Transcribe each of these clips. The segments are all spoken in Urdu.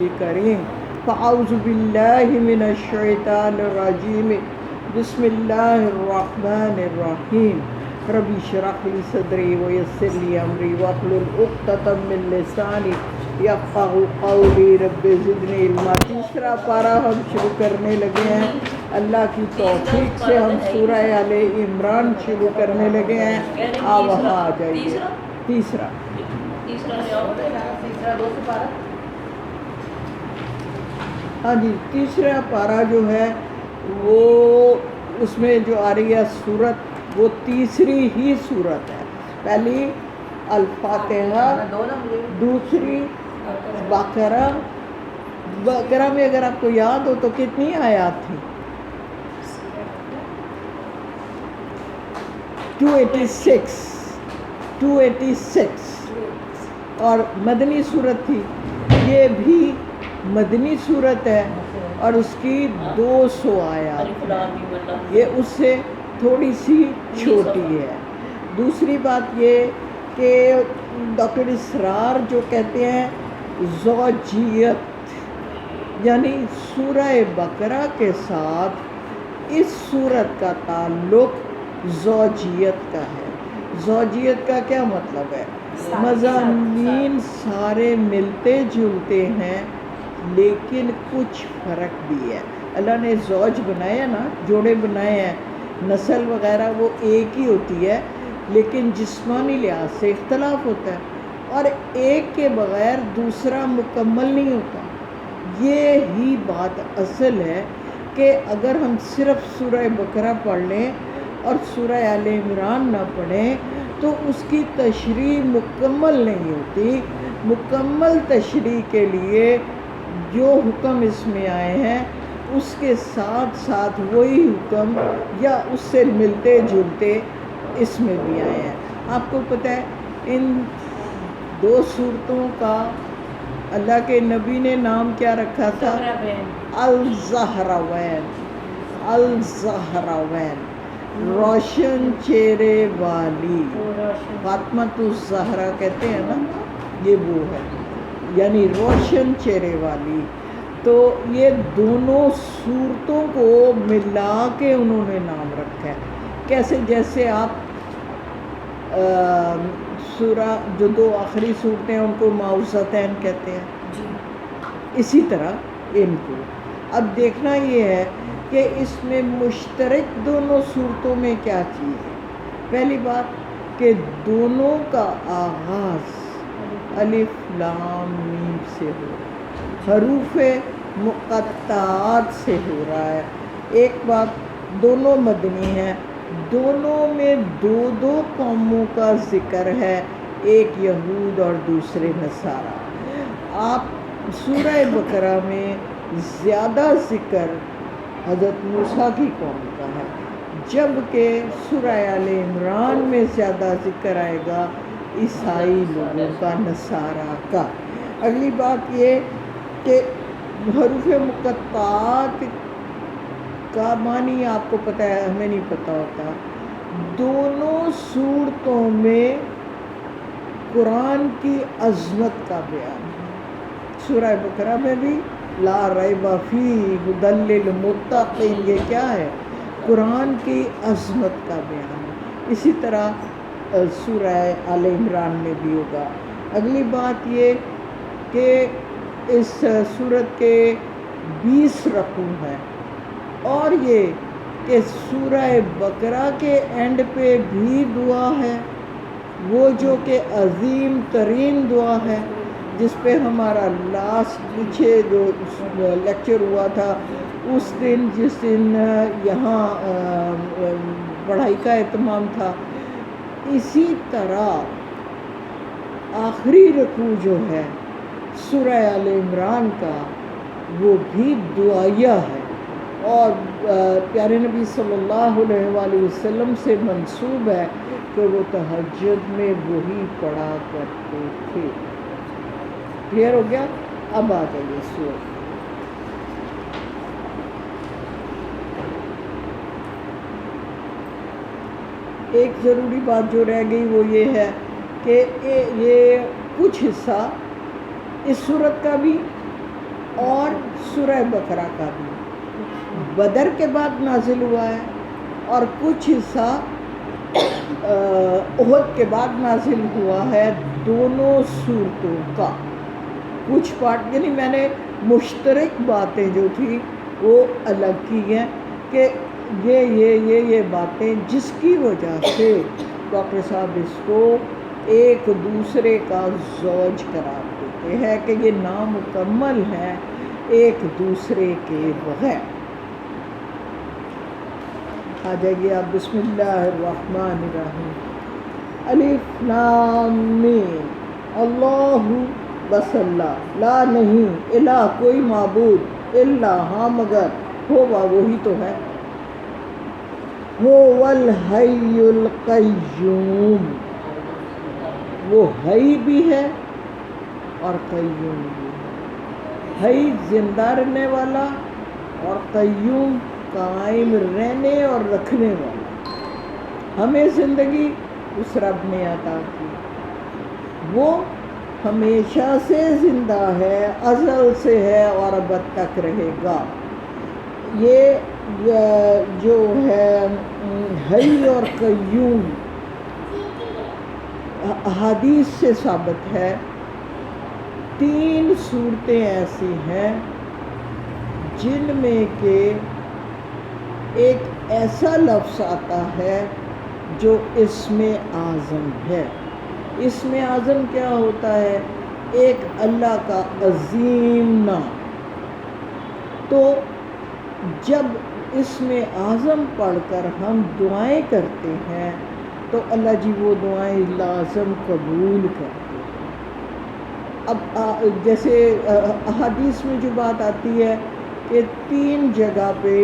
کریم فاعوذ باللہ من الشیطان الرجیم بسم اللہ الرحمن الرحیم رب اشرح لی صدری ویسر لی امری واحلل عقدۃ من لسانی یفقهوا قولی رب زدنی علما۔ تیسرا پارہ ہم شروع کرنے لگے ہیں، اللہ کی توفیق سے ہم سورہ آل عمران شروع کرنے لگے ہیں۔ آپ وہاں آ جائیے۔ تیسرا ہاں جی، تیسرا پارہ جو ہے وہ اس میں جو آ رہی ہے سورت، وہ تیسری ہی سورت ہے۔ پہلی الفاتحہ، دوسری بقرہ۔ بقرہ میں اگر آپ کو یاد ہو تو کتنی آیات تھی؟ 286 اور مدنی صورت تھی۔ یہ بھی مدنی صورت ہے اور اس کی 200 آیات، یہ اس سے تھوڑی سی چھوٹی ہے۔ دوسری بات یہ کہ ڈاکٹر اسرار جو کہتے ہیں زوجیت، یعنی سورہ بقرہ کے ساتھ اس سورت کا تعلق زوجیت کا ہے۔ زوجیت کا کیا مطلب ہے؟ مضامین سارے ملتے جلتے ہیں لیکن کچھ فرق بھی ہے۔ اللہ نے زوج بنائے ہیں نا، جوڑے بنائے ہیں، نسل وغیرہ وہ ایک ہی ہوتی ہے لیکن جسمانی لحاظ سے اختلاف ہوتا ہے، اور ایک کے بغیر دوسرا مکمل نہیں ہوتا۔ یہ ہی بات اصل ہے کہ اگر ہم صرف سورہ بقرہ پڑھ لیں اور سورہ آل عمران نہ پڑھیں تو اس کی تشریح مکمل نہیں ہوتی۔ مکمل تشریح کے لیے جو حکم اس میں آئے ہیں اس کے ساتھ ساتھ وہی حکم یا اس سے ملتے جلتے اس میں بھی آئے ہیں۔ آپ کو پتہ ہے ان دو صورتوں کا اللہ کے نبی نے نام کیا رکھا تھا؟ الزہراوین۔ الزہراوین، روشن چہرے والی، فاطمۃ الزہرا کہتے ہیں نا، یہ وہ ہے، یعنی روشن چہرے والی۔ تو یہ دونوں صورتوں کو ملا کے انہوں نے نام رکھا ہے۔ کیسے؟ جیسے آپ سورہ جو دو آخری صورتیں ہیں ان کو معوذتین کہتے ہیں، اسی طرح ان کو اب دیکھنا یہ ہے کہ اس میں مشترک دونوں صورتوں میں کیا چیز ہے۔ پہلی بات کہ دونوں کا آغاز الف لام میم سے ہو رہا ہے، حروف مقطعات سے ہو رہا ہے۔ ایک بات، دونوں مدنی ہیں، دونوں میں دو دو قوموں کا ذکر ہے، ایک یہود اور دوسرے نصارہ۔ آپ سورہ بقرہ میں زیادہ ذکر حضرت موسیٰ کی قوم کا ہے، جبکہ سورہ آل عمران میں زیادہ ذکر آئے گا عیسائی لوگوں کا، نصارہ کا۔ اگلی بات یہ کہ حروف مقطعات کا معنی آپ کو پتہ ہے، ہمیں نہیں پتہ ہوتا۔ دونوں صورتوں میں قرآن کی عظمت کا بیان ہے۔ سورہ بقرہ میں بھی لا ریب فیہ ھدی للمتقین، یہ کیا ہے؟ قرآن کی عظمت کا بیان ہے۔ اسی طرح سورہ آل عمران میں بھی ہوگا۔ اگلی بات یہ کہ اس سورت کے 20 رکوع ہیں، اور یہ کہ سورہ بقرہ کے اینڈ پہ بھی دعا ہے، وہ جو کہ عظیم ترین دعا ہے، جس پہ ہمارا لاسٹ پیچھے جو لیکچر ہوا تھا اس دن، جس دن یہاں پڑھائی کا اہتمام تھا۔ اسی طرح آخری رکوع جو ہے سورہ آل عمران کا وہ بھی دعائیہ ہے، اور پیارے نبی صلی اللہ علیہ وآلہ وسلم سے منسوب ہے کہ وہ تہجد میں وہی پڑھا کرتے تھے۔ کلیئر ہو گیا؟ اب آ جائیے سورت۔ ایک ضروری بات جو رہ گئی وہ یہ ہے کہ یہ کچھ حصہ اس سورت کا بھی اور سورہ بقرہ کا بھی بدر کے بعد نازل ہوا ہے، اور کچھ حصہ احد کے بعد نازل ہوا ہے دونوں صورتوں کا کچھ پارٹ، یعنی میں نے مشترک باتیں جو تھی وہ الگ کی ہیں کہ یہ باتیں جس کی وجہ سے ڈاکٹر صاحب اس کو ایک دوسرے کا زوج قرار دیتے ہیں کہ یہ نامکمل ہے ایک دوسرے کے بغیر۔ آ جائیے آپ، بسم اللہ الرحمن الرحیم۔ الف لام میم، اللہ بس اللہ، لا نہیں، الہ کوئی معبود، الا ہاں مگر، ہوا وہی تو ہے، هو الحی القیوم، وہ حی بھی ہے اور قیوم بھی ہے۔ حی زندہ رہنے والا اور قیوم قائم رہنے اور رکھنے والا۔ ہمیں زندگی اس رب نے عطا کی، وہ ہمیشہ سے زندہ ہے، ازل سے ہے اور ابد تک رہے گا۔ یہ جو ہے حی اور قیوم احادیث سے ثابت ہے۔ 3 صورتیں ایسی ہیں جن میں کہ ایک ایسا لفظ آتا ہے جو اسم اعظم ہے۔ اسم اعظم کیا ہوتا ہے؟ ایک اللہ کا عظیم نام۔ تو جب اسم اعظم پڑھ کر ہم دعائیں کرتے ہیں تو اللہ جی وہ دعائیں لازم قبول کرتے ہیں۔ اب جیسے احادیث میں جو بات آتی ہے کہ 3 جگہ پہ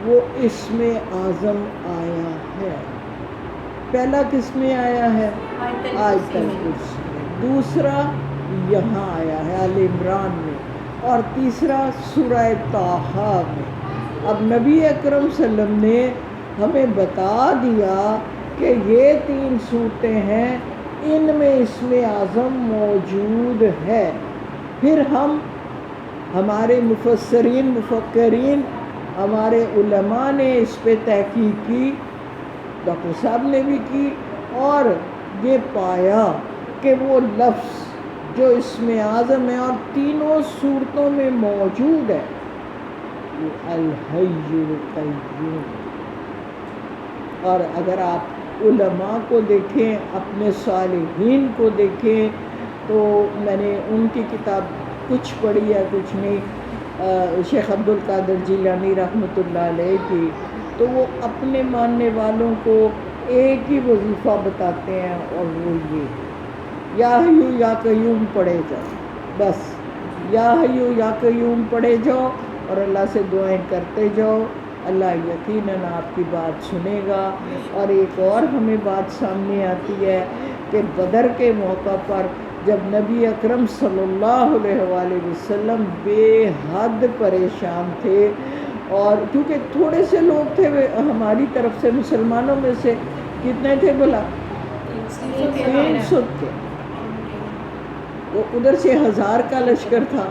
وہ اسم اعظم آیا ہے۔ پہلا کس میں آیا ہے؟ آیت الکرسی میں، دوسرا یہاں آیا ہے آل عمران میں، اور تیسرا سورہ طٰہٰ میں۔ اب نبی اکرم صلی اللہ علیہ وسلم نے ہمیں بتا دیا کہ یہ 3 صورتیں ہیں، ان میں اسم اعظم موجود ہے۔ پھر ہمارے مفسرین مفکرین ہمارے علماء نے اس پہ تحقیق کی، ڈاکٹر صاحب نے بھی کی، اور یہ پایا کہ وہ لفظ جو اسم اعظم ہے اور تینوں صورتوں میں موجود ہے وہ الحی القیوم۔ اور اگر آپ علماء کو دیکھیں، اپنے صالحین کو دیکھیں، تو میں نے ان کی کتاب کچھ پڑھی ہے کچھ نہیں، شیخ عبد القادر جیلانی رحمۃ اللہ علیہ کی، تو وہ اپنے ماننے والوں کو ایک ہی وظیفہ بتاتے ہیں، اور وہ یہ یا حیو یا قیوم پڑھے جاؤ، بس یا حیو یا قیوم پڑھے جاؤ اور اللہ سے دعائیں کرتے جاؤ، اللہ یقیناً آپ کی بات سنے گا۔ اور ایک اور ہمیں بات سامنے آتی ہے کہ بدر کے موقع پر جب نبی اکرم صلی اللہ علیہ وآلہ وسلم بے حد پریشان تھے، اور کیونکہ تھوڑے سے لوگ تھے ہماری طرف سے، مسلمانوں میں سے کتنے تھے بلا؟ 300 تھے، وہ ادھر سے 1000 کا لشکر تھا۔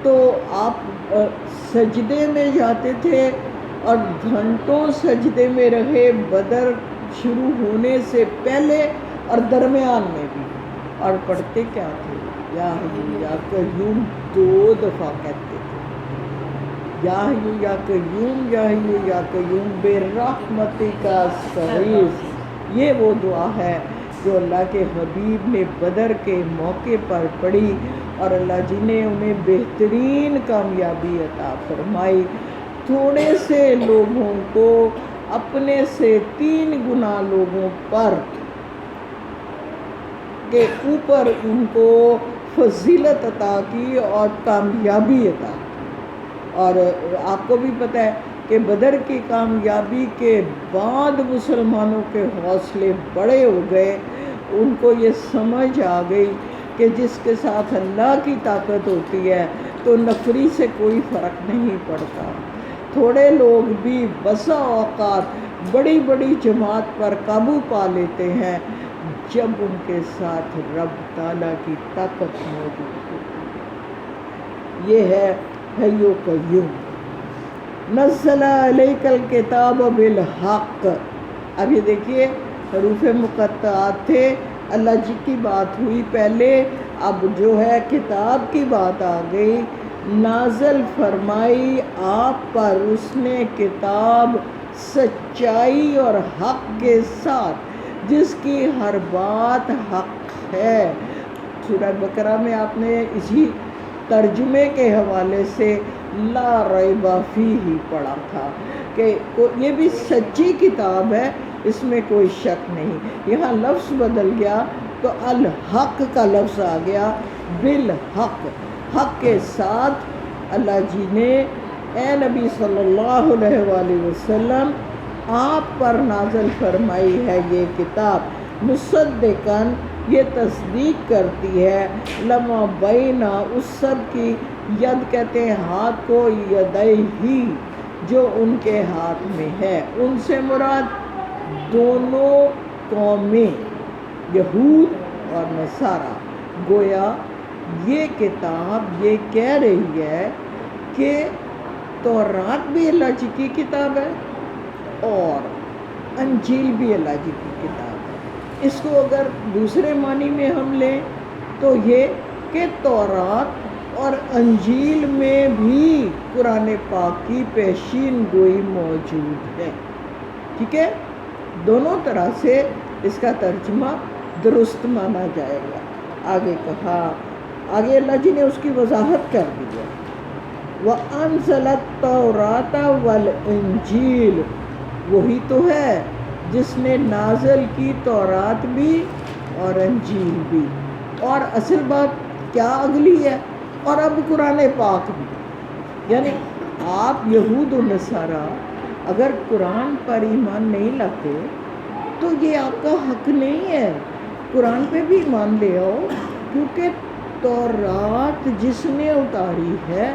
تو آپ سجدے میں جاتے تھے اور گھنٹوں سجدے میں رہے، بدر شروع ہونے سے پہلے اور درمیان میں بھی، اور پڑھتے کیا تھے؟ یا حیو یا قیوم 2 دفعہ کہتے تھے، یا حیو یا قیوم، یا حیو یا قیوم برحمتک استغیث۔ یہ وہ دعا ہے جو اللہ کے حبیب نے بدر کے موقع پر پڑھی، اور اللہ جی نے انہیں بہترین کامیابی عطا فرمائی۔ تھوڑے سے لوگوں کو اپنے سے 3 گنا لوگوں پر کے اوپر ان کو فضیلت عطا کی اور کامیابی عطا کی۔ اور آپ کو بھی پتہ ہے کہ بدر کی کامیابی کے بعد مسلمانوں کے حوصلے بڑے ہو گئے، ان کو یہ سمجھ آ گئی کہ جس کے ساتھ اللہ کی طاقت ہوتی ہے تو نفری سے کوئی فرق نہیں پڑتا۔ تھوڑے لوگ بھی بسا اوقات بڑی بڑی جماعت پر قابو پا لیتے ہیں جب ان کے ساتھ رب تعالیٰ کی طاقت موجود ہوتی ہے۔ یہ ہے حی و قیوم۔ نزل علیک الکتاب بالحق، اب یہ دیکھیے حروف مقطعات تھے، اللہ جی کی بات ہوئی پہلے، اب جو ہے کتاب کی بات آ گئی۔ نازل فرمائی آپ پر اس نے کتاب سچائی اور حق کے ساتھ، جس کی ہر بات حق ہے۔ سورہ بقرہ میں آپ نے اسی ترجمے کے حوالے سے لا ریب فیہ پڑھا تھا کہ یہ بھی سچی کتاب ہے، اس میں کوئی شک نہیں۔ یہاں لفظ بدل گیا تو الحق کا لفظ آ گیا، بالحق، حق کے ساتھ اللہ جی نے اے نبی صلی اللہ علیہ وآلہ وسلم آپ پر نازل فرمائی ہے یہ کتاب، مصدقاً یہ تصدیق کرتی ہے، لما بینا اس سب کی، ید کہتے ہیں ہاتھ کو، یدیہ جو ان کے ہاتھ میں ہے، ان سے مراد دونوں قومیں یہود اور نصارہ۔ گویا یہ کتاب یہ کہہ رہی ہے کہ تورات بھی اللہ جی کی کتاب ہے اور انجیل بھی اللہ جی کی کتاب ہے۔ اس کو اگر دوسرے معنی میں ہم لیں تو یہ کہ تورات اور انجیل میں بھی قرآن پاک کی پیشین گوئی موجود ہے، ٹھیک ہے؟ دونوں طرح سے اس کا ترجمہ درست مانا جائے گا۔ آگے کہا، آگے اللہ جی نے اس کی وضاحت کر دی ہے، وَأَنزَلَ التَّوْرَاةَ وَالْإِنجِيلَ، وہی تو ہے جس نے نازل کی تورات بھی اور انجیل بھی، اور اصل بات کیا اگلی ہے، اور اب قرآن پاک بھی۔ یعنی آپ یہود و نصارہ اگر قرآن پر ایمان نہیں لاتے تو یہ آپ کا حق نہیں ہے، قرآن پہ بھی ایمان لے آؤ، کیونکہ تورات جس نے اتاری ہے،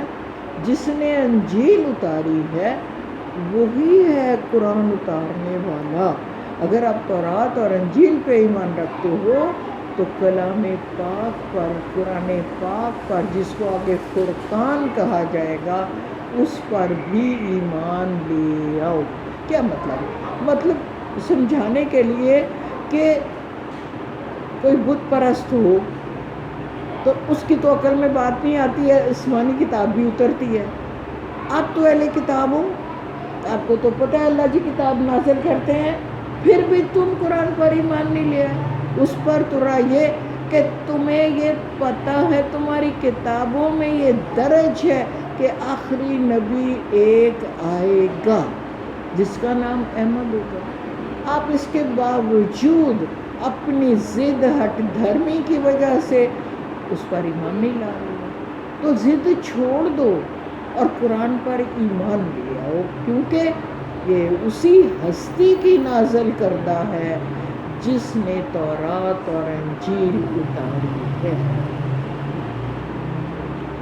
جس نے انجیل اتاری ہے، وہی ہے قرآن اتارنے والا۔ اگر آپ تورات اور انجیل پہ ایمان رکھتے ہو تو کلام پاک پر، قرآن پاک پر، جس کو آگے فرقان کہا جائے گا، اس پر بھی ایمان لے آؤ۔ کیا مطلب سمجھانے کے لیے کہ کوئی بت پرست ہو تو اس کی تو عقل میں بات نہیں آتی ہے، آسمانی کتاب بھی اترتی ہے۔ آپ تو اہل کتاب ہو، آپ کو تو پتہ ہے اللہ جی کتاب نازل کرتے ہیں، پھر بھی تم قرآن پر ایمان نہیں لیا، اس پر ترا یہ کہ تمہیں یہ پتہ ہے، تمہاری کتابوں میں یہ درج ہے کہ آخری نبی ایک آئے گا جس کا نام احمد ہوگا۔ آپ اس کے باوجود اپنی ضد ہٹ دھرمی کی وجہ سے اس پر ایمان نہیں لا رہے ہو، تو ضد چھوڑ دو اور قرآن پر ایمان لے آؤ، کیونکہ یہ اسی ہستی کی نازل کردہ ہے جس نے تورات اور انجیل اتاری ہے۔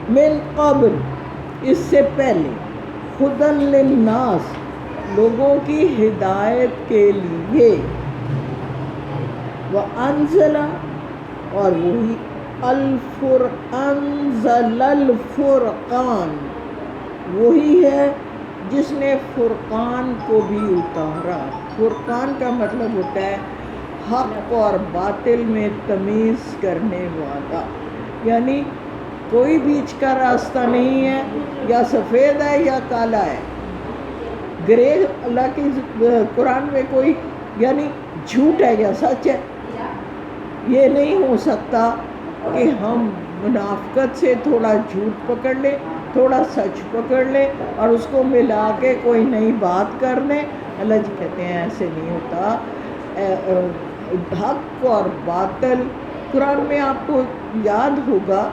من قبل، اس سے پہلے، ہدی للناس، لوگوں کی ہدایت کے لیے، وانزل، اور وہی انزل الفرقان، وہی ہے جس نے فرقان کو بھی اتارا۔ فرقان کا مطلب ہوتا ہے حق اور باطل میں تمیز کرنے والا، یعنی کوئی بیچ کا راستہ نہیں ہے، یا سفید ہے یا کالا ہے، گرے۔ اللہ کی قرآن میں کوئی یعنی جھوٹ ہے یا سچ ہے، یہ نہیں ہو سکتا کہ ہم منافقت سے تھوڑا جھوٹ پکڑ لیں، تھوڑا سچ پکڑ لیں اور اس کو ملا کے کوئی نئی بات کر لیں۔ اللہ جی کہتے ہیں ایسے نہیں ہوتا۔ حق اور باطل، قرآن میں آپ کو یاد ہوگا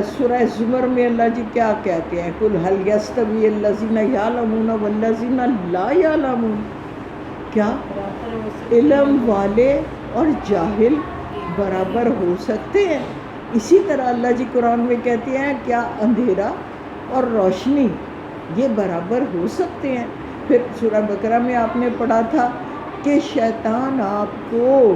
سورہ زمر میں اللہ جی کیا کہتے ہیں، قُلْ هَلْ يَسْتَوِي الَّذِينَ يَعْلَمُونَ وَالَّذِينَ لَا يَعْلَمُونَ، کیا علم والے اور جاہل برابر ہو سکتے ہیں؟ اسی طرح اللہ جی قرآن میں کہتے ہیں کیا اندھیرا اور روشنی یہ برابر ہو سکتے ہیں؟ پھر سورہ بقرہ میں آپ نے پڑھا تھا کہ شیطان آپ کو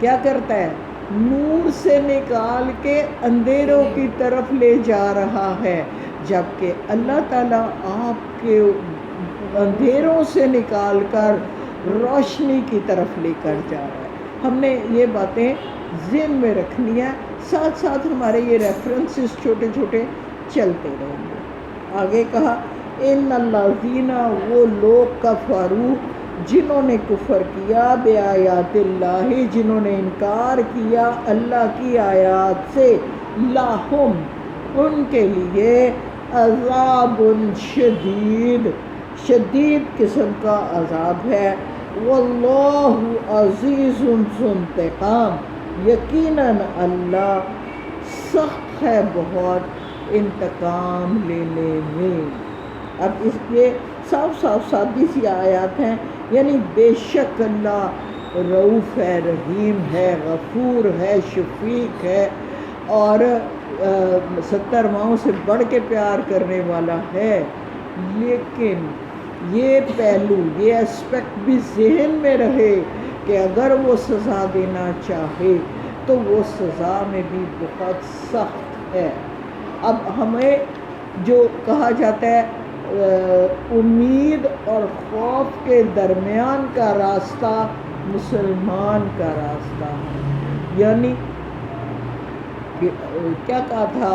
کیا کرتا ہے، نور سے نکال کے اندھیروں کی طرف لے جا رہا ہے، جبکہ اللہ تعالیٰ آپ کے اندھیروں سے نکال کر روشنی کی طرف لے کر جا رہا ہے۔ ہم نے یہ باتیں ذہن میں رکھنی ہے، ساتھ ساتھ ہمارے یہ ریفرنسز چھوٹے چھوٹے چلتے رہیں گے۔ آگے کہا ان الذین، وہ لوگ کفروا، جنہوں نے کفر کیا، بے آیات اللہ، جنہوں نے انکار کیا اللہ کی آیات سے، لہم، ان کے لیے عذاب شدید، شدید قسم کا عذاب ہے، واللہ عزیز ذو انتقام، یقیناً اللہ سخت ہے بہت انتقام لینے میں۔ اب اس کے صاف صاف سادی سی آیات ہیں، یعنی بے شک اللہ رؤوف ہے، رحیم ہے، غفور ہے، شفیق ہے، اور 70 ماؤں سے بڑھ کے پیار کرنے والا ہے۔ لیکن یہ پہلو، یہ اسپیکٹ بھی ذہن میں رہے کہ اگر وہ سزا دینا چاہے تو وہ سزا میں بھی بہت سخت ہے۔ اب ہمیں جو کہا جاتا ہے امید اور خوف کے درمیان کا راستہ مسلمان کا راستہ ہے، یعنی کیا کہا تھا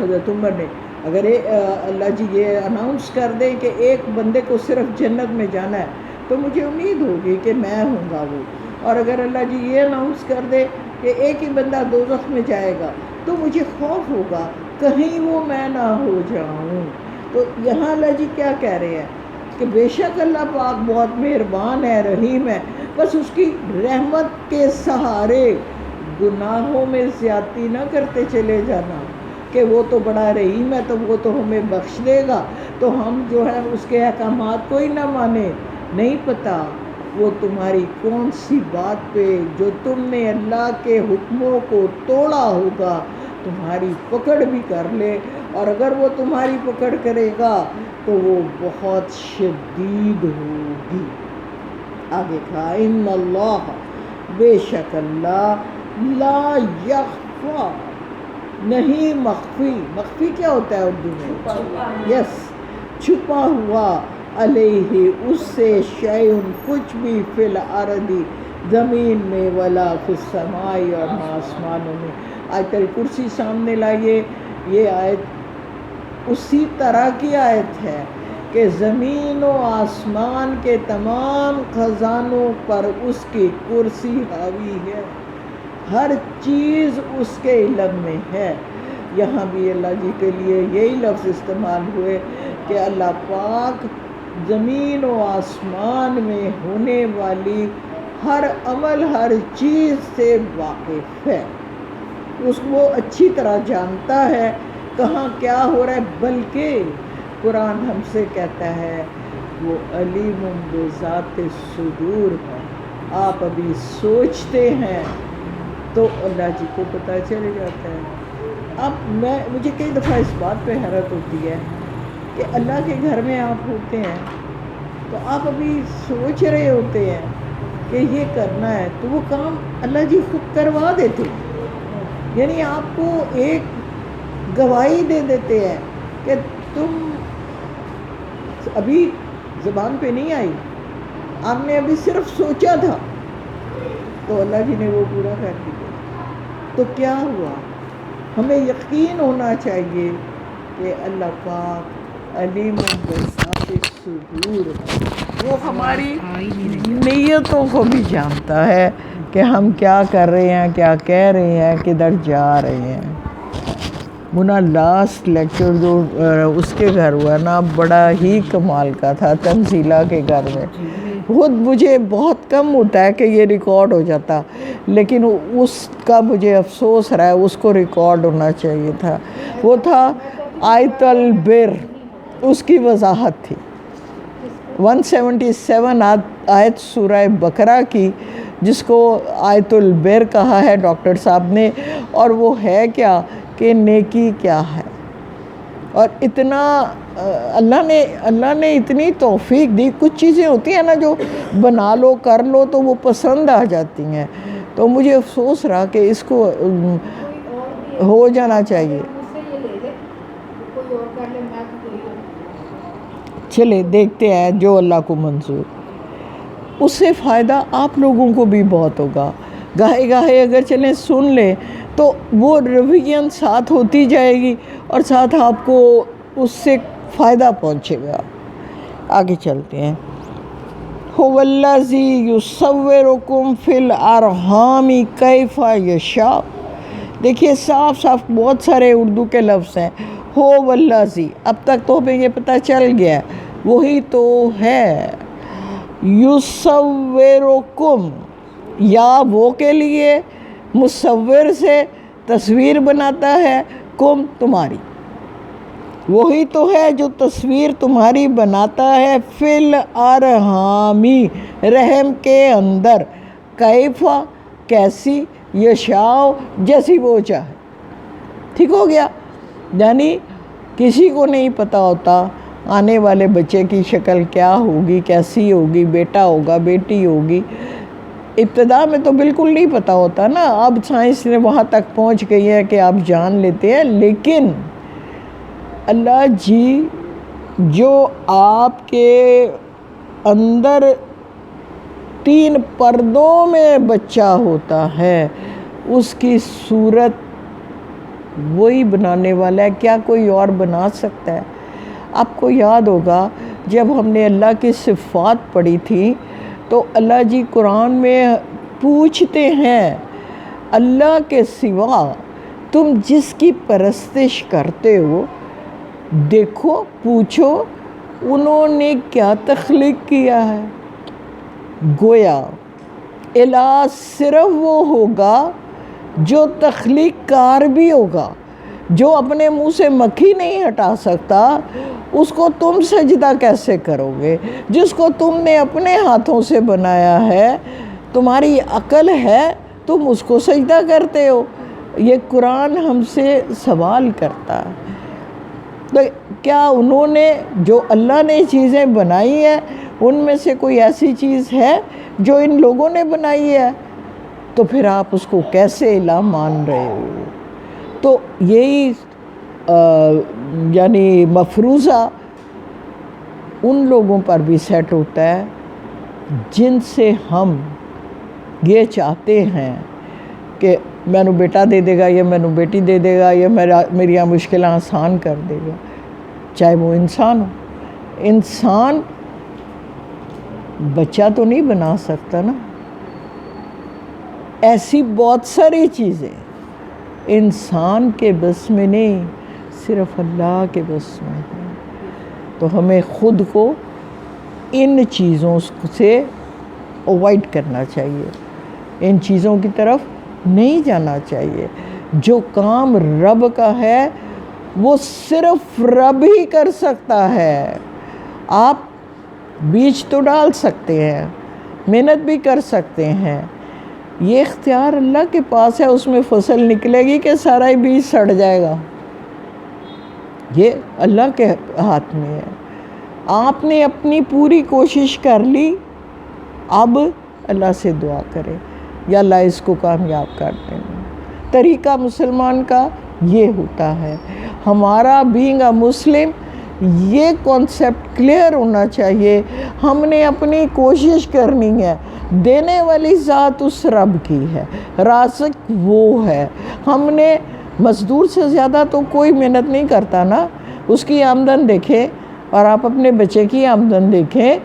حضرت عمر نے، اگر اللہ جی یہ اناؤنس کر دے کہ ایک بندے کو صرف جنت میں جانا ہے تو مجھے امید ہوگی کہ میں ہوں گا وہ، اور اگر اللہ جی یہ اناؤنس کر دے کہ ایک ہی بندہ دوزخ میں جائے گا تو مجھے خوف ہوگا کہیں وہ میں نہ ہو جاؤں۔ تو یہاں اللہ جی کیا کہہ رہے ہیں کہ بے شک اللہ پاک بہت مہربان ہے، رحیم ہے، بس اس کی رحمت کے سہارے گناہوں میں زیادتی نہ کرتے چلے جانا کہ وہ تو بڑا رحیم ہے تو وہ تو ہمیں بخش دے گا تو ہم جو ہے اس کے احکامات کو ہی نہ مانے۔ نہیں پتہ وہ تمہاری کون سی بات پہ جو تم نے اللہ کے حکموں کو توڑا ہوگا تمہاری پکڑ بھی کر لے، اور اگر وہ تمہاری پکڑ کرے گا تو وہ بہت شدید ہوگی۔ آگے کہا ان اللہ، بے شک اللہ، لا یخفا، نہیں مخفی، مخفی کیا ہوتا ہے اردو میں؟ یس، چھپا ہوا، علیہ اس سے، شیئن کچھ بھی، فی الارض زمین میں، ولا فی السماء اور نہ آسمانوں میں۔ آیت الکرسی سامنے لائیے، یہ آیت اسی طرح کی آیت ہے کہ زمین و آسمان کے تمام خزانوں پر اس کی کرسی حاوی ہے، ہر چیز اس کے علم میں ہے۔ یہاں بھی اللہ جی کے لیے یہی لفظ استعمال ہوئے کہ اللہ پاک زمین و آسمان میں ہونے والی ہر عمل، ہر چیز سے واقف ہے، اس کو اچھی طرح جانتا ہے کہاں کیا ہو رہا ہے، بلکہ قرآن ہم سے کہتا ہے وہ علیم بذات الصدور ہے۔ آپ ابھی سوچتے ہیں تو اللہ جی کو پتہ چل جاتا ہے۔ اب مجھے کئی دفعہ اس بات پہ حیرت ہوتی ہے کہ اللہ کے گھر میں آپ ہوتے ہیں تو آپ ابھی سوچ رہے ہوتے ہیں کہ یہ کرنا ہے تو وہ کام اللہ جی خود کروا دیتے ہیں، یعنی آپ کو ایک گواہی دے دیتے ہیں کہ تم ابھی زبان پہ نہیں آئی، آپ نے ابھی صرف سوچا تھا تو اللہ جی نے وہ پورا کر دیا۔ تو کیا ہوا؟ ہمیں یقین ہونا چاہیے کہ اللہ پاک علیم بذات الصدور ہے، وہ ہماری نیتوں کو بھی جانتا ہے کہ ہم کیا کر رہے ہیں، کیا کہہ رہے ہیں، کدھر جا رہے ہیں۔ منا لاسٹ لیکچر جو اس کے گھر ہوا نا بڑا ہی کمال کا تھا، تنزیلہ کے گھر میں، خود مجھے بہت کم ہوتا ہے کہ یہ ریکارڈ ہو جاتا، لیکن اس کا مجھے افسوس رہا ہے، اس کو ریکارڈ ہونا چاہیے تھا۔ وہ تھا آیت البر، اس کی وضاحت تھی 177 آیت سورہ بقرہ کی، جس کو آیت البر کہا ہے ڈاکٹر صاحب نے، اور وہ ہے کیا کہ نیکی کیا ہے۔ اور اتنا اللہ نے اتنی توفیق دی، کچھ چیزیں ہوتی ہیں نا جو بنا لو کر لو تو وہ پسند آ جاتی ہیں، تو مجھے افسوس رہا کہ اس کو ہو جانا چاہیے. چلے دیکھتے ہیں جو اللہ کو منظور. اس سے فائدہ آپ لوگوں کو بھی بہت ہوگا. گاہے گاہے اگر چلیں سن لیں تو وہ ریویژن ساتھ ہوتی جائے گی اور ساتھ آپ کو اس سے فائدہ پہنچے گا. آگے چلتے ہیں. هو الذی یصورکم فی الارحام کیف یشاء. دیکھیے صاف صاف بہت سارے اردو کے لفظ ہیں. ہو والذی، اب تک تو ہمیں یہ پتہ چل گیا وہی تو ہے. یصورکم، یا وہ کے لیے، مصور سے تصویر بناتا ہے، کم تمہاری، وہی تو ہے جو تصویر تمہاری بناتا ہے. فی الارحامی، رحم کے اندر، کیفا کیسی، یشاء جیسی وہ چاہے. ٹھیک ہو گیا. یعنی کسی کو نہیں پتہ ہوتا آنے والے بچے کی شکل کیا ہوگی، کیسی ہوگی، بیٹا ہوگا، بیٹی ہوگی. ابتدا میں تو بالکل نہیں پتہ ہوتا نا. اب سائنس نے وہاں تک پہنچ گئی ہے کہ آپ جان لیتے ہیں. لیکن اللہ جی جو آپ کے اندر 3 پردوں میں بچہ ہوتا ہے اس کی صورت وہی بنانے والا ہے. کیا کوئی اور بنا سکتا ہے؟ آپ کو یاد ہوگا جب ہم نے اللہ کی صفات پڑھی تھی تو اللہ جی قرآن میں پوچھتے ہیں اللہ کے سوا تم جس کی پرستش کرتے ہو دیکھو، پوچھو انہوں نے کیا تخلیق کیا ہے. گویا الہ صرف وہ ہوگا جو تخلیق کار بھی ہوگا. جو اپنے منہ سے مکھی نہیں ہٹا سکتا اس کو تم سجدہ کیسے کرو گے؟ جس کو تم نے اپنے ہاتھوں سے بنایا ہے، تمہاری عقل ہے، تم اس کو سجدہ کرتے ہو. یہ قرآن ہم سے سوال کرتا ہے. تو کیا انہوں نے، جو اللہ نے چیزیں بنائی ہیں ان میں سے کوئی ایسی چیز ہے جو ان لوگوں نے بنائی ہے؟ تو پھر آپ اس کو کیسے الہ مان رہے ہو؟ تو یہی یعنی مفروضہ ان لوگوں پر بھی سیٹ ہوتا ہے جن سے ہم یہ چاہتے ہیں کہ مینو بیٹا دے دے گا، یا مینو بیٹی دے دے گا، یا میری مشکلیں آسان کر دے گا. چاہے وہ انسان ہو. انسان بچہ تو نہیں بنا سکتا نا. ایسی بہت ساری چیزیں انسان کے بس میں نہیں، صرف اللہ کے بس میں ہے. تو ہمیں خود کو ان چیزوں سے اوائڈ کرنا چاہیے، ان چیزوں کی طرف نہیں جانا چاہیے. جو کام رب کا ہے وہ صرف رب ہی کر سکتا ہے. آپ بیج تو ڈال سکتے ہیں، محنت بھی کر سکتے ہیں، یہ اختیار اللہ کے پاس ہے. اس میں فصل نکلے گی کہ سارا ہی بیج سڑ جائے گا، یہ اللہ کے ہاتھ میں ہے. آپ نے اپنی پوری کوشش کر لی، اب اللہ سے دعا کرے یا اللہ اس کو کامیاب کر دیں. طریقہ مسلمان کا یہ ہوتا ہے. ہمارا بینگ اے مسلم یہ کانسیپٹ کلیئر ہونا چاہیے. ہم نے اپنی کوشش کرنی ہے. دینے والی ذات اس رب کی ہے، رازق وہ ہے. ہم نے مزدور سے زیادہ تو کوئی محنت نہیں کرتا نا. اس کی آمدن دیکھیں اور آپ اپنے بچے کی آمدن دیکھیں.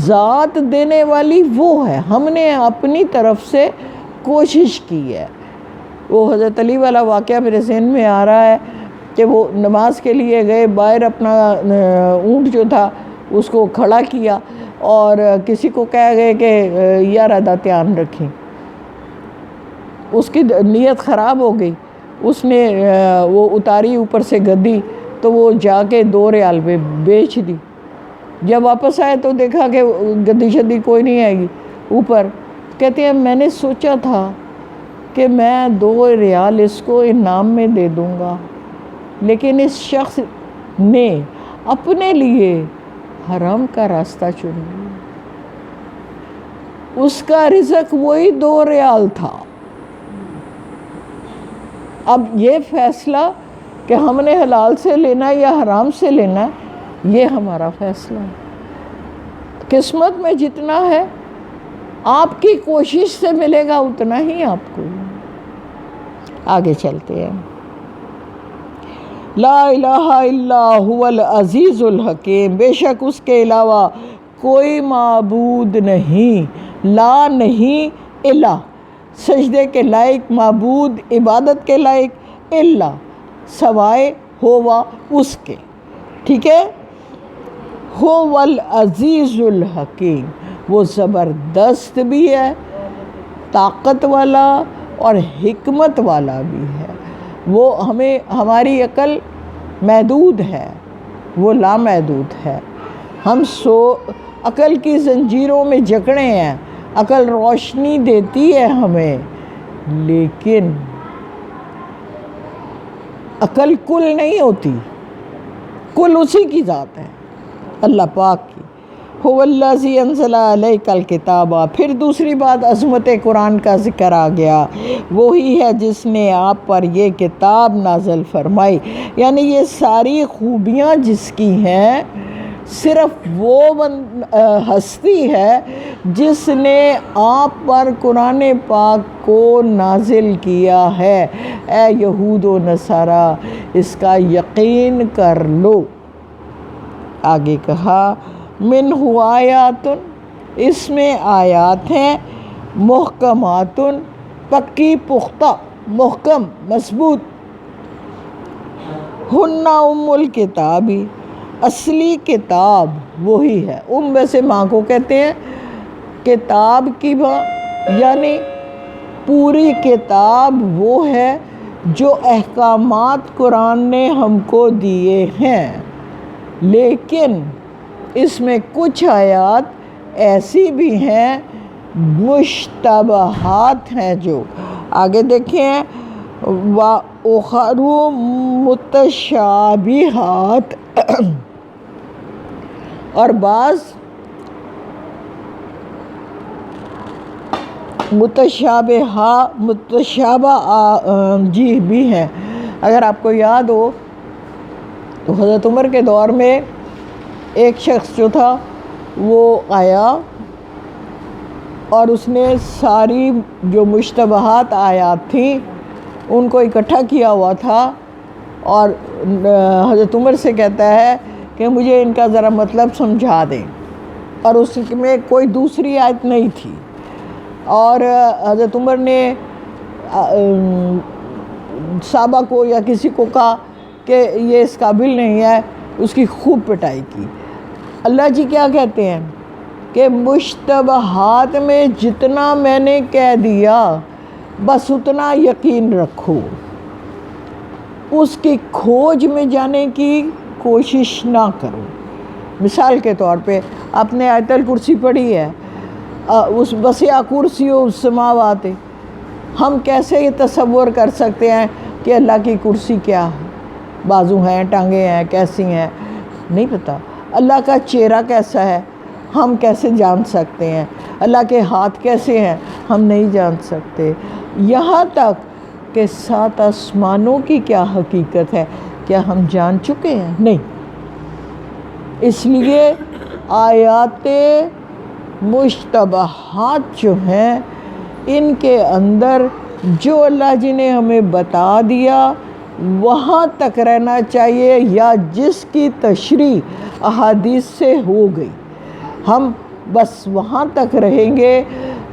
ذات دینے والی وہ ہے، ہم نے اپنی طرف سے کوشش کی ہے. وہ حضرت علی والا واقعہ میرے ذہن میں آ رہا ہے کہ وہ نماز کے لیے گئے، باہر اپنا اونٹ جو تھا اس کو کھڑا کیا اور کسی کو کہہ گئے کہ یا رضا دھیان رکھیں. اس کی نیت خراب ہو گئی. اس نے وہ اتاری اوپر سے گدی، تو وہ جا کے 2 ریال پہ بیچ دی. جب واپس آئے تو دیکھا کہ گدی شدی کوئی نہیں آئے گی اوپر. کہتے ہیں میں نے سوچا تھا کہ میں 2 ریال اس کو انعام میں دے دوں گا، لیکن اس شخص نے اپنے لیے حرام کا راستہ چن لیا. اس کا رزق وہی 2 ریال تھا۔ اب یہ فیصلہ کہ ہم نے حلال سے لینا ہے یا حرام سے لینا ہے، یہ ہمارا فیصلہ ہے۔ قسمت میں جتنا ہے آپ کی کوشش سے ملے گا اتنا ہی آپ کو۔ آگے چلتے ہیں۔ لا الہ الا هو العزیز الحکیم، بے شک اس کے علاوہ کوئی معبود نہیں، لا نہیں، الہ سجدے کے لائق، معبود عبادت کے لائق، الا سوائے، ہوا اس کے، ٹھیک ہے۔ هو العزیز الحکیم، وہ زبردست بھی ہے، طاقت والا اور حکمت والا بھی ہے۔ وہ ہماری عقل محدود ہے، وہ لامحدود ہے۔ ہم عقل کی زنجیروں میں جکڑے ہیں، عقل روشنی دیتی ہے ہمیں، لیکن عقل کل نہیں ہوتی، کل اسی کی ذات ہے، اللہ پاک کی۔ هو الذی انزل علیک الکتاب، پھر دوسری بات عظمت قرآن کا ذکر آ گیا، وہی ہے جس نے آپ پر یہ کتاب نازل فرمائی، یعنی یہ ساری خوبیاں جس کی ہیں صرف وہ ہستی ہے جس نے آپ پر قرآن پاک کو نازل کیا ہے۔ اے یہود و نصارا، اس کا یقین کر لو۔ آگے کہا منہ آیات، اس میں آیات ہیں، محکمات پکی پختہ، محکم مضبوط، ہن ام الکتاب، اصلی کتاب وہی ہے۔ ویسے ماں کو کہتے ہیں، کتاب کی ماں یعنی پوری کتاب وہ ہے جو احکامات قرآن نے ہم کو دیے ہیں، لیکن اس میں کچھ آیات ایسی بھی ہیں مشتبہات ہیں، جو آگے دیکھیں، وَأُخَرُ مُتَشَابِہَاتٌ، اور بعض متشابہ جی بھی ہیں۔ اگر آپ کو یاد ہو تو حضرت عمر کے دور میں ایک شخص جو تھا وہ آیا اور اس نے ساری جو مشتبہات آیات تھیں ان کو اکٹھا کیا ہوا تھا، اور حضرت عمر سے کہتا ہے کہ مجھے ان کا ذرا مطلب سمجھا دیں، اور اس میں کوئی دوسری آیت نہیں تھی۔ اور حضرت عمر نے صحابہ کو یا کسی کو کہا کہ یہ اس قابل نہیں ہے، اس کی خوب پٹائی کی۔ اللہ جی کیا کہتے ہیں کہ مشتبہات میں جتنا میں نے کہہ دیا بس اتنا یقین رکھو، اس کی کھوج میں جانے کی کوشش نہ کرو۔ مثال کے طور پہ آپ نے آیت الکرسی پڑھی ہے، اس وسع کرسی السماوات، ہم کیسے یہ تصور کر سکتے ہیں کہ اللہ کی کرسی کیا ہے، بازو ہیں، ٹانگیں ہیں، کیسی ہیں، نہیں پتہ۔ اللہ کا چہرہ کیسا ہے ہم کیسے جان سکتے ہیں، اللہ کے ہاتھ کیسے ہیں ہم نہیں جان سکتے، یہاں تک کہ 7 آسمانوں کی کیا حقیقت ہے کیا ہم جان چکے ہیں؟ نہیں۔ اس لیے آیات مشتبہات جو ہیں ان کے اندر جو اللہ جی نے ہمیں بتا دیا وہاں تک رہنا چاہیے، یا جس کی تشریح احادیث سے ہو گئی ہم بس وہاں تک رہیں گے،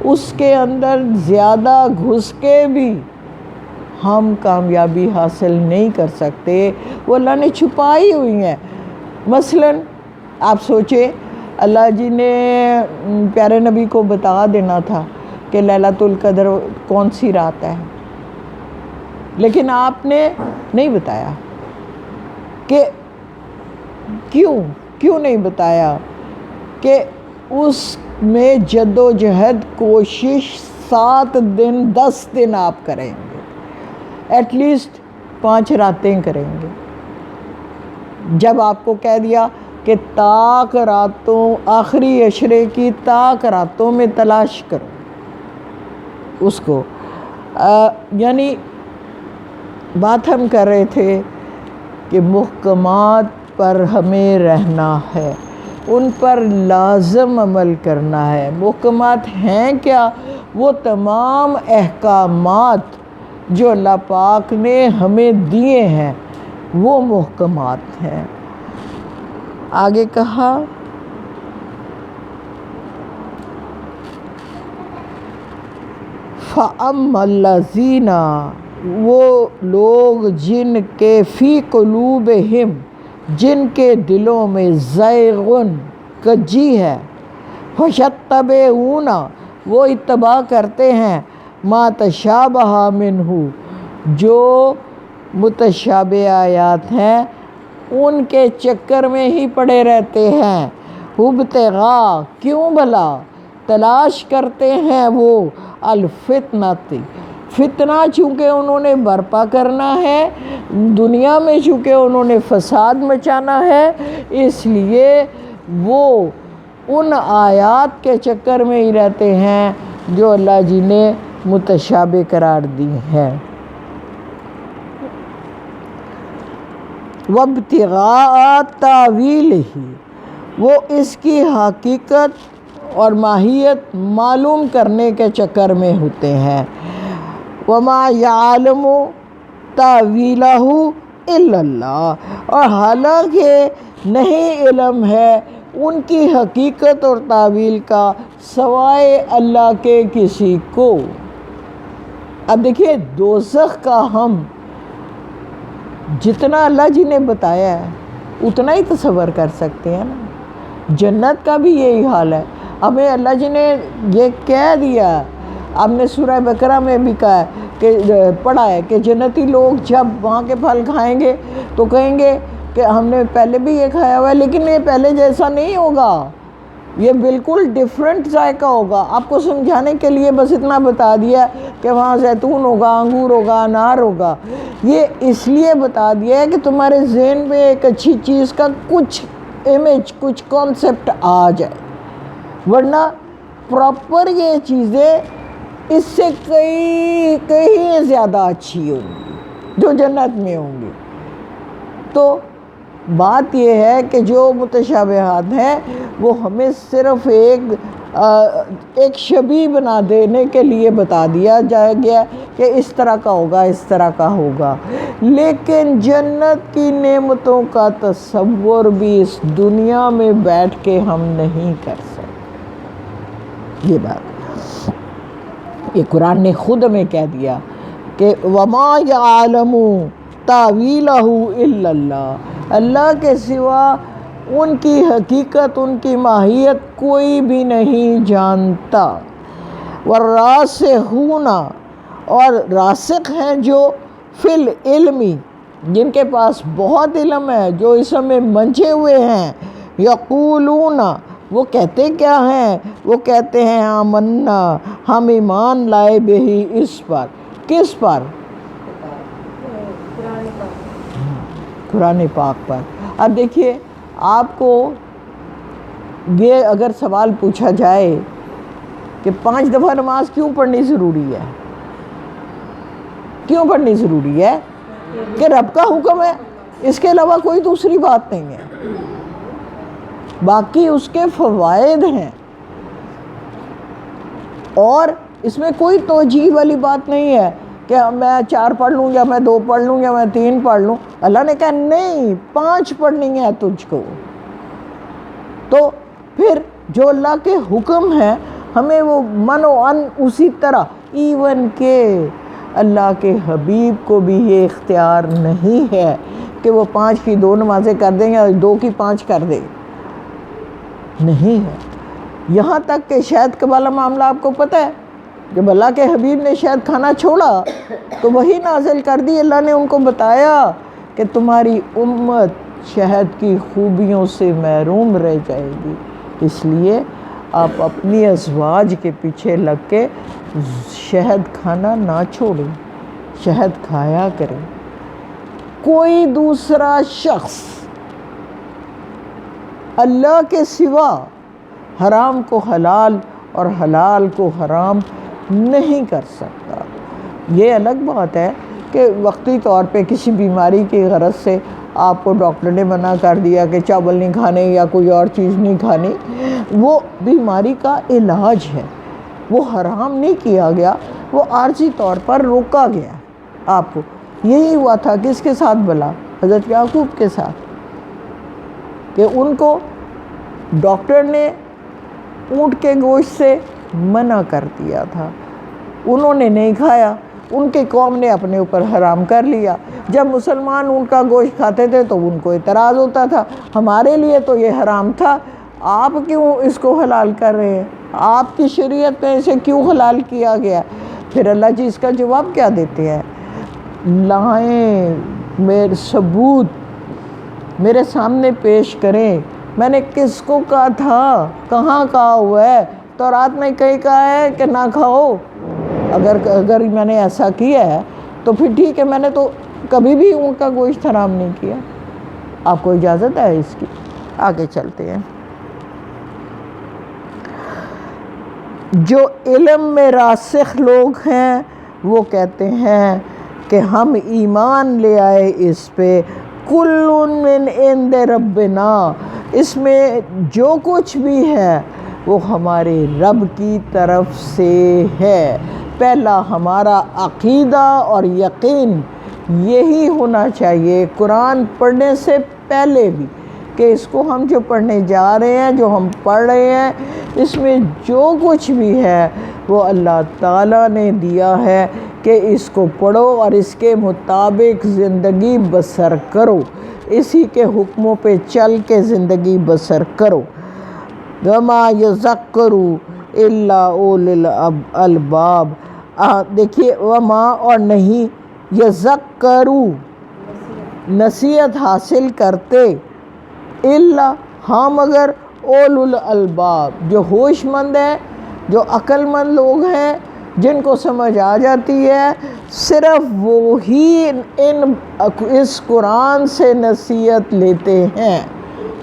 اس کے اندر زیادہ گھس کے بھی ہم کامیابی حاصل نہیں کر سکتے، وہ اللہ نے چھپائی ہوئی ہیں۔ مثلاً آپ سوچیں، اللہ جی نے پیارے نبی کو بتا دینا تھا کہ لیلۃ القدر کون سی رات ہے، لیکن آپ نے نہیں بتایا۔ کہ کیوں نہیں بتایا؟ کہ اس میں جد و جہد کوشش 7 دن 10 دن آپ کریں گے، ایٹ لیسٹ 5 راتیں کریں گے۔ جب آپ کو کہہ دیا کہ تاک راتوں، آخری عشرے کی تاک راتوں میں تلاش کرو اس کو. یعنی بات ہم کر رہے تھے کہ محکمات پر ہمیں رہنا ہے، ان پر لازم عمل کرنا ہے. محکمات ہیں کیا؟ وہ تمام احکامات جو اللہ پاک نے ہمیں دیے ہیں وہ محکمات ہیں. آگے کہا فَأَمَّا الَّذِينَ، وہ لوگ جن کے فی قلوبہم، جن کے دلوں میں زیغن، کجی ہے، فَيَتَّبِعُونَ، وہ اتباع کرتے ہیں، ما تشابہ منہ، جو متشابہ آیات ہیں ان کے چکر میں ہی پڑے رہتے ہیں. ابتغاء، کیوں بھلا؟ تلاش کرتے ہیں وہ الفتنۃ، فتنہ چونکہ انہوں نے برپا کرنا ہے دنیا میں، چونکہ انہوں نے فساد مچانا ہے، اس لیے وہ ان آیات کے چکر میں ہی رہتے ہیں جو اللہ جی نے متشابہ قرار دی ہیں. وابتغاء تاویلہ، وہ اس کی حقیقت اور ماہیت معلوم کرنے کے چکر میں ہوتے ہیں. وما یعلم تاویلہ الا اللہ، اور حالانکہ نہیں علم ہے ان کی حقیقت اور تعویل کا سوائے اللہ کے کسی کو. اب دیکھیے دوزخ کا ہم جتنا اللہ جی نے بتایا ہے اتنا ہی تصور کر سکتے ہیں نا. جنت کا بھی یہی حال ہے. ہمیں اللہ جی نے یہ کہہ دیا، آپ نے سورہ بقرہ میں بھی کہا ہے کہ پڑھا ہے کہ جنتی لوگ جب وہاں کے پھل کھائیں گے تو کہیں گے کہ ہم نے پہلے بھی یہ کھایا ہوا ہے لیکن یہ پہلے جیسا نہیں ہوگا، یہ بالکل ڈیفرنٹ ذائقہ ہوگا. آپ کو سمجھانے کے لیے بس اتنا بتا دیا کہ وہاں زیتون ہوگا، انگور ہوگا، انار ہوگا. یہ اس لیے بتا دیا ہے کہ تمہارے ذہن میں ایک اچھی چیز کا کچھ امیج، کچھ کانسیپٹ آ جائے، ورنہ پراپر یہ چیزیں اس سے کہیں زیادہ اچھی ہوں گی جو جنت میں ہوں گی. تو بات یہ ہے کہ جو متشابہات ہیں وہ ہمیں صرف ایک شبیہ بنا دینے کے لیے بتا دیا جائے گیا کہ اس طرح کا ہوگا، اس طرح کا ہوگا، لیکن جنت کی نعمتوں کا تصور بھی اس دنیا میں بیٹھ کے ہم نہیں کر سکتے. یہ بات یہ قرآن نے خود ہمیں کہہ دیا کہ وما یعلم تاویلہ الا اللہ، اللہ کے سوا ان کی حقیقت، ان کی ماہیت کوئی بھی نہیں جانتا. والراسخون، اور راسخ ہیں جو فی العلم، جن کے پاس بہت علم ہے، جو اس میں منجھے ہوئے ہیں. یقولون، وہ کہتے کیا ہیں؟ وہ کہتے ہیں آمنا، ہم ایمان لائے بہی، اس پر. کس پر؟ قرآن پاک پر. اب دیکھیے آپ کو یہ اگر سوال پوچھا جائے کہ 5 دفعہ نماز کیوں پڑھنی ضروری ہے؟ کیوں پڑھنی ضروری ہے؟ کہ رب کا حکم ہے، اس کے علاوہ کوئی دوسری بات نہیں ہے. باقی اس کے فوائد ہیں اور اس میں کوئی توجیہ والی بات نہیں ہے کہ میں 4 پڑھ لوں یا میں 2 پڑھ لوں یا میں 3 پڑھ لوں. اللہ نے کہا نہیں، 5 پڑھنی ہے تجھ کو. تو پھر جو اللہ کے حکم ہیں ہمیں وہ من و ان اسی طرح، ایون کہ اللہ کے حبیب کو بھی یہ اختیار نہیں ہے کہ وہ 5 کی 2 نمازیں کر دیں یا 2 کی 5 کر دیں، نہیں ہے. یہاں تک کہ شہد کا والا معاملہ آپ کو پتہ ہے، جب اللہ کے حبیب نے شہد کھانا چھوڑا تو وہی نازل کر دی. اللہ نے ان کو بتایا کہ تمہاری امت شہد کی خوبیوں سے محروم رہ جائے گی، اس لیے آپ اپنی ازواج کے پیچھے لگ کے شہد کھانا نہ چھوڑیں، شہد کھایا کریں. کوئی دوسرا شخص اللہ کے سوا حرام کو حلال اور حلال کو حرام نہیں کر سکتا۔ یہ الگ بات ہے کہ وقتی طور پہ کسی بیماری کی غرض سے آپ کو ڈاکٹر نے منع کر دیا کہ چاول نہیں کھانے یا کوئی اور چیز نہیں کھانی، وہ بیماری کا علاج ہے، وہ حرام نہیں کیا گیا، وہ عارضی طور پر روکا گیا آپ کو۔ یہی ہوا تھا کس کے ساتھ بھلا؟ حضرت یعقوب کے ساتھ، کہ ان کو ڈاکٹر نے اونٹ کے گوشت سے منع کر دیا تھا، انہوں نے نہیں کھایا، ان کے قوم نے اپنے اوپر حرام کر لیا۔ جب مسلمان اونٹ کا گوشت کھاتے تھے تو ان کو اعتراض ہوتا تھا، ہمارے لیے تو یہ حرام تھا، آپ کیوں اس کو حلال کر رہے ہیں؟ آپ کی شریعت میں اسے کیوں حلال کیا گیا؟ پھر اللہ جی اس کا جواب کیا دیتے ہیں؟ لائیں میرے ثبوت میرے سامنے پیش کریں، میں نے کس کو کہا تھا، کہاں کہا ہوا ہے؟ تورات میں کہیں کہا ہے کہ نہ کھاؤ؟ اگر میں نے ایسا کیا ہے تو پھر ٹھیک ہے، میں نے تو کبھی بھی اونٹ کا گوشت حرام نہیں کیا۔ آپ کو اجازت ہے اس کی؟ آگے چلتے ہیں۔ جو علم میں راسخ لوگ ہیں وہ کہتے ہیں کہ ہم ایمان لے آئے اس پہ، کل من عند ربنا، اس میں جو کچھ بھی ہے وہ ہمارے رب کی طرف سے ہے۔ پہلا ہمارا عقیدہ اور یقین یہی ہونا چاہیے قرآن پڑھنے سے پہلے بھی، کہ اس کو ہم جو پڑھنے جا رہے ہیں، جو ہم پڑھ رہے ہیں، اس میں جو کچھ بھی ہے وہ اللہ تعالیٰ نے دیا ہے کہ اس کو پڑھو اور اس کے مطابق زندگی بسر کرو، اسی کے حکموں پہ چل کے زندگی بسر کرو۔ وما یذکر الا اولو الالباب، دیکھیے وما اور نہیں، یذکرو نصیحت حاصل کرتے، الا ہاں مگر اولو الالباب جو ہوش مند ہیں، جو عقل مند لوگ ہیں، جن کو سمجھ آ جاتی ہے، صرف وہی اس قرآن سے نصیحت لیتے ہیں۔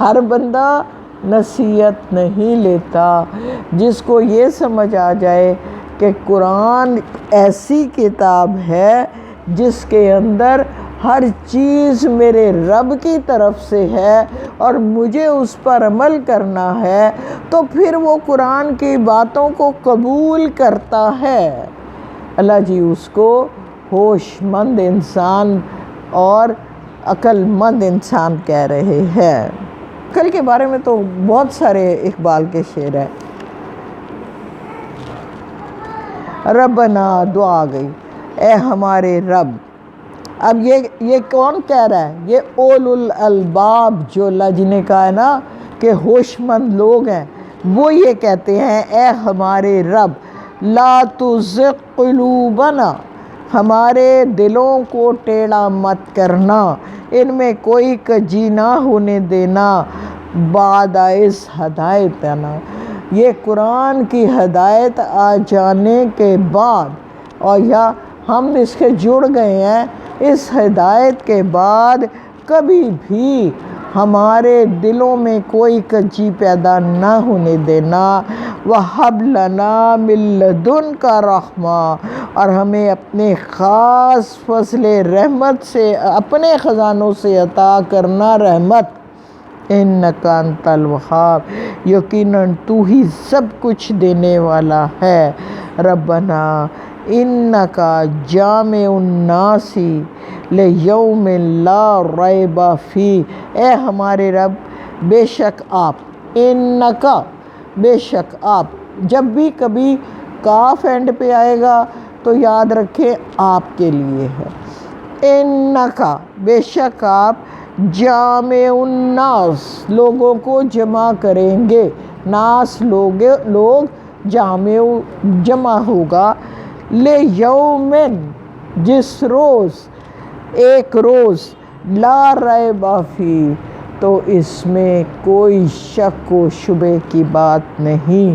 ہر بندہ نصیحت نہیں لیتا۔ جس کو یہ سمجھ آ جائے کہ قرآن ایسی کتاب ہے جس کے اندر ہر چیز میرے رب کی طرف سے ہے اور مجھے اس پر عمل کرنا ہے، تو پھر وہ قرآن کی باتوں کو قبول کرتا ہے۔ اللہ جی اس کو ہوش مند انسان اور عقل مند انسان کہہ رہے ہیں۔ عقل کے بارے میں تو بہت سارے اقبال کے شعر ہیں۔ ربنا دعا گئی، اے ہمارے رب۔ اب یہ کون کہہ رہا ہے؟ یہ اولو الالباب، جو اللہ جی نے کہا ہے نا کہ ہوش مند لوگ ہیں، وہ یہ کہتے ہیں اے ہمارے رب، لا تزغ قلوبنا، ہمارے دلوں کو ٹیڑھا مت کرنا، ان میں کوئی کجی نہ ہونے دینا، بعد از ہدایتنا، یہ قرآن کی ہدایت آ جانے کے بعد، اور یا ہم اس کے جڑ گئے ہیں، اس ہدایت کے بعد کبھی بھی ہمارے دلوں میں کوئی کجی پیدا نہ ہونے دینا۔ وَهَبْ لَنَا مِن لَّدُنْكَ رَحْمَةً، اور ہمیں اپنے خاص فضل رحمت سے، اپنے خزانوں سے عطا کرنا رحمت۔ اِنَّكَ أَنتَ الْوَهَّابُ، یقیناً تو ہی سب کچھ دینے والا ہے۔ ربنا اِنَّكَ جامع الناس لیوم لا ریب فیہ، اے ہمارے رب بے شک آپ، اِنَّكَ بے شک آپ، جب بھی کبھی کاف اینڈ پہ آئے گا تو یاد رکھیں آپ کے لیے ہے۔ اِنَّكَ بے شک آپ، جامع الناس لوگوں کو جمع کریں گے، ناس لوگ، جامع جمع ہوگا، لیومن جس روز، ایک روز، لا ریب فیہ تو اس میں کوئی شک و شبے کی بات نہیں۔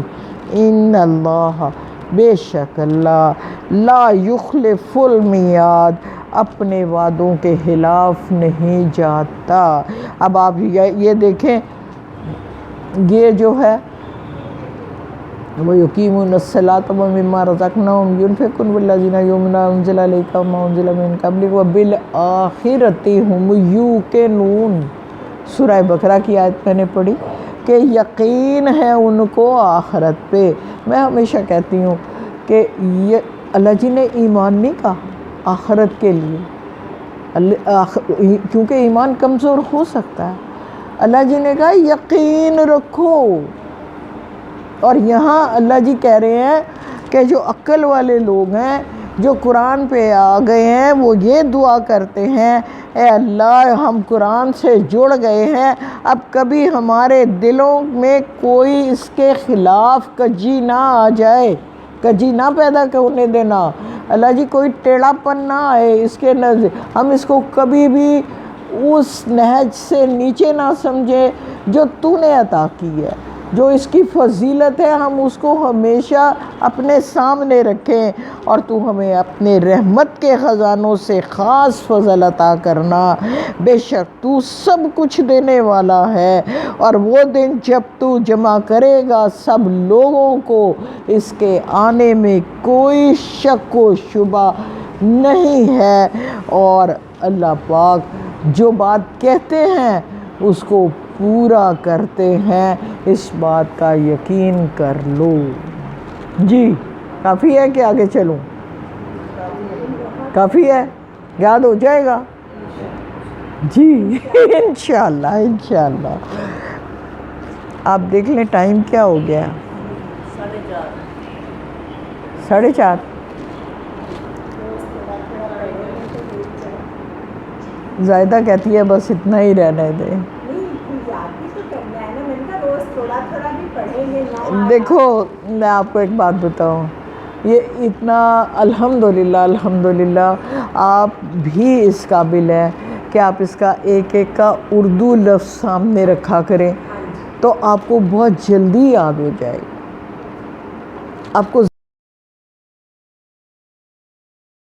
ان اللہ بے شک اللہ، لا یخلف المیعاد اپنے وعدوں کے خلاف نہیں جاتا۔ اب آپ یہ دیکھیں یہ جو ہے وَيُقِيمُونَ الصَّلَاةَ وَمِمَّا رَزَقْنَاهُمْ يُنْفِقُونَ وَالَّذِينَ يُؤْمِنُونَ بِمَا أُنزِلَ إِلَيْكَ وَمَا أُنزِلَ مِن قَبْلِكَ وَبِالْآخِرَةِ هُمْ يُوقِنُونَ۔ سورہ بقرہ کی آیت میں نے پڑھی کہ یقین ہے ان کو آخرت پہ۔ میں ہمیشہ کہتی ہوں کہ اللہ جی نے ایمان نہیں کہا آخرت کے لیے، کیونکہ ایمان کمزور ہو سکتا ہے۔ اللہ جی نے کہا یقین رکھو، اور یہاں اللہ جی کہہ رہے ہیں کہ جو عقل والے لوگ ہیں، جو قرآن پہ آ گئے ہیں، وہ یہ دعا کرتے ہیں، اے اللہ ہم قرآن سے جڑ گئے ہیں، اب کبھی ہمارے دلوں میں کوئی اس کے خلاف کجی نہ آ جائے، کجی نہ پیدا ہونے دینا، اللہ جی کوئی ٹیڑھا پن نہ آئے اس کے نزد، ہم اس کو کبھی بھی اس نہج سے نیچے نہ سمجھے جو تو نے عطا کی ہے، جو اس کی فضیلت ہے، ہم اس کو ہمیشہ اپنے سامنے رکھیں، اور تو ہمیں اپنے رحمت کے خزانوں سے خاص فضل عطا کرنا، بے شک تو سب کچھ دینے والا ہے، اور وہ دن جب تو جمع کرے گا سب لوگوں کو، اس کے آنے میں کوئی شک و شبہ نہیں ہے، اور اللہ پاک جو بات کہتے ہیں اس کو پورا کرتے ہیں، اس بات کا یقین کر لو۔ جی کافی ہے کہ آگے چلوں؟ کافی ہے، یاد ہو جائے گا جی انشاءاللہ انشاءاللہ۔ آپ دیکھ لیں ٹائم کیا ہو گیا، 4:30۔ زائدہ کہتی ہے بس اتنا ہی رہنے دیں۔ دیکھو میں آپ کو ایک بات بتاؤں، یہ اتنا الحمدللہ آپ بھی اس قابل ہیں کہ آپ اس کا ایک ایک کا اردو لفظ سامنے رکھا کریں، تو آپ کو بہت جلدی یاد ہو جائے گا، آپ کو